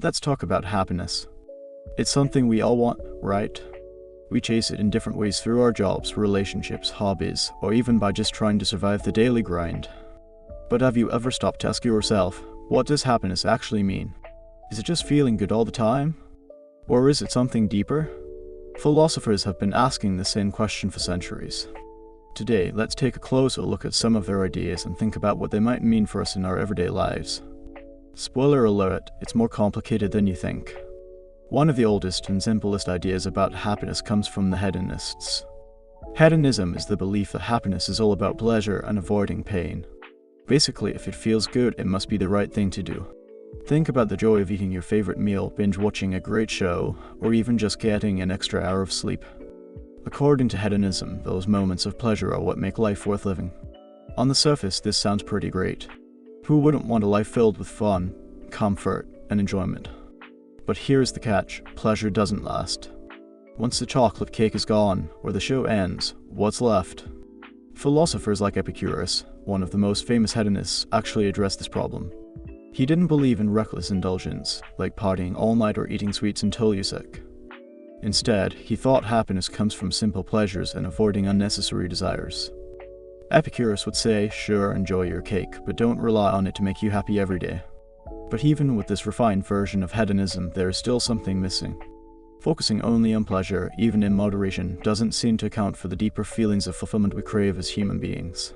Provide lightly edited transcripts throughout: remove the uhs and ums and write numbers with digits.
Let's talk about happiness. It's something we all want, right? We chase it in different ways through our jobs, relationships, hobbies, or even by just trying to survive the daily grind. But have you ever stopped to ask yourself, what does happiness actually mean? Is it just feeling good all the time? Or is it something deeper? Philosophers have been asking the same question for centuries. Today, let's take a closer look at some of their ideas and think about what they might mean for us in our everyday lives. Spoiler alert, it's more complicated than you think. One of the oldest and simplest ideas about happiness comes from the hedonists. Hedonism is the belief that happiness is all about pleasure and avoiding pain. Basically, if it feels good, it must be the right thing to do. Think about the joy of eating your favorite meal, binge watching a great show, or even just getting an extra hour of sleep. According to hedonism, those moments of pleasure are what make life worth living. On the surface, this sounds pretty great. Who wouldn't want a life filled with fun, comfort, and enjoyment? But here's the catch, pleasure doesn't last. Once the chocolate cake is gone, or the show ends, what's left? Philosophers like Epicurus, one of the most famous hedonists, actually addressed this problem. He didn't believe in reckless indulgence, like partying all night or eating sweets until you're sick. Instead, he thought happiness comes from simple pleasures and avoiding unnecessary desires. Epicurus would say, sure, enjoy your cake, but don't rely on it to make you happy every day. But even with this refined version of hedonism, there is still something missing. Focusing only on pleasure, even in moderation, doesn't seem to account for the deeper feelings of fulfillment we crave as human beings.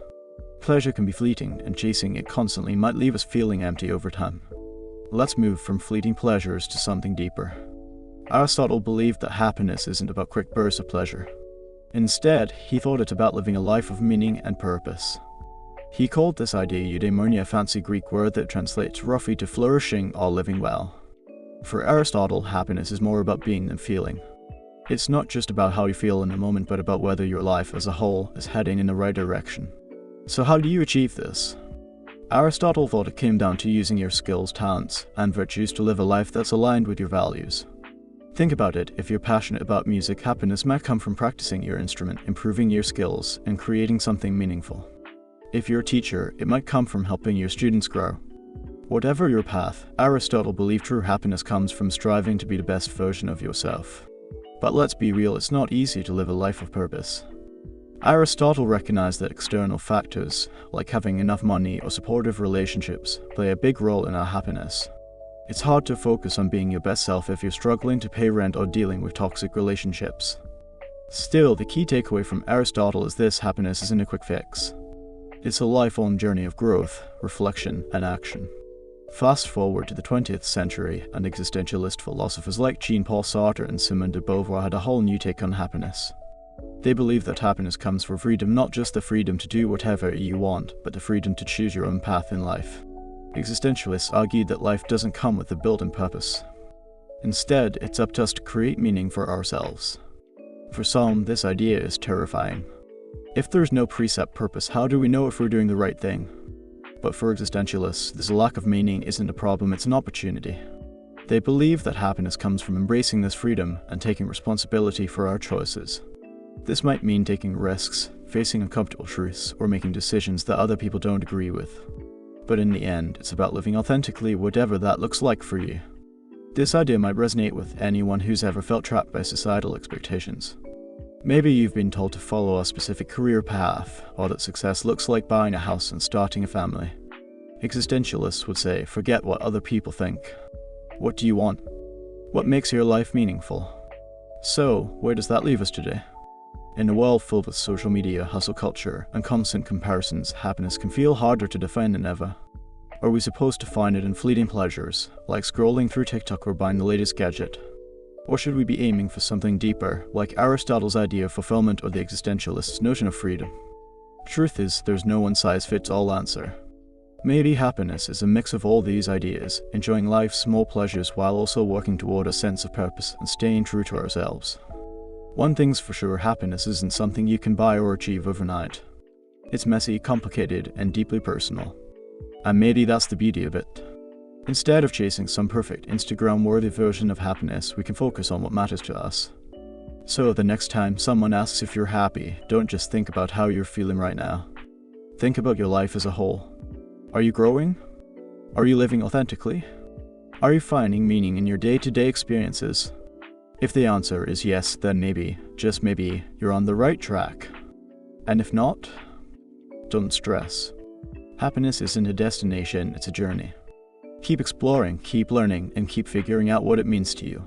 Pleasure can be fleeting, and chasing it constantly might leave us feeling empty over time. Let's move from fleeting pleasures to something deeper. Aristotle believed that happiness isn't about quick bursts of pleasure. Instead, he thought it's about living a life of meaning and purpose. He called this idea eudaimonia, a fancy Greek word that translates roughly to flourishing or living well. For Aristotle, happiness is more about being than feeling. It's not just about how you feel in the moment, but about whether your life as a whole is heading in the right direction. So how do you achieve this? Aristotle thought it came down to using your skills, talents, and virtues to live a life that's aligned with your values. Think about it, if you're passionate about music, happiness might come from practicing your instrument, improving your skills, and creating something meaningful. If you're a teacher, it might come from helping your students grow. Whatever your path, Aristotle believed true happiness comes from striving to be the best version of yourself. But let's be real, it's not easy to live a life of purpose. Aristotle recognized that external factors, like having enough money or supportive relationships, play a big role in our happiness. It's hard to focus on being your best self if you're struggling to pay rent or dealing with toxic relationships. Still, the key takeaway from Aristotle is this: happiness isn't a quick fix. It's a lifelong journey of growth, reflection, and action. Fast forward to the 20th century, and existentialist philosophers like Jean-Paul Sartre and Simone de Beauvoir had a whole new take on happiness. They believe that happiness comes from freedom, not just the freedom to do whatever you want, but the freedom to choose your own path in life. Existentialists argued that life doesn't come with a built-in purpose. Instead, it's up to us to create meaning for ourselves. For some, this idea is terrifying. If there's no preset purpose, how do we know if we're doing the right thing? But for existentialists, this lack of meaning isn't a problem, it's an opportunity. They believe that happiness comes from embracing this freedom and taking responsibility for our choices. This might mean taking risks, facing uncomfortable truths, or making decisions that other people don't agree with. But in the end, it's about living authentically, whatever that looks like for you. This idea might resonate with anyone who's ever felt trapped by societal expectations. Maybe you've been told to follow a specific career path, or that success looks like buying a house and starting a family. Existentialists would say, forget what other people think. What do you want? What makes your life meaningful? So, where does that leave us today? In a world filled with social media, hustle culture, and constant comparisons, happiness can feel harder to define than ever. Are we supposed to find it in fleeting pleasures, like scrolling through TikTok or buying the latest gadget? Or should we be aiming for something deeper, like Aristotle's idea of fulfillment or the existentialist's notion of freedom? Truth is, there's no one-size-fits-all answer. Maybe happiness is a mix of all these ideas, enjoying life's small pleasures while also working toward a sense of purpose and staying true to ourselves. One thing's for sure, happiness isn't something you can buy or achieve overnight. It's messy, complicated, and deeply personal. And maybe that's the beauty of it. Instead of chasing some perfect Instagram-worthy version of happiness, we can focus on what matters to us. So the next time someone asks if you're happy, don't just think about how you're feeling right now. Think about your life as a whole. Are you growing? Are you living authentically? Are you finding meaning in your day-to-day experiences? If the answer is yes, then maybe, just maybe, you're on the right track. And if not, don't stress. Happiness isn't a destination, it's a journey. Keep exploring, keep learning, and keep figuring out what it means to you.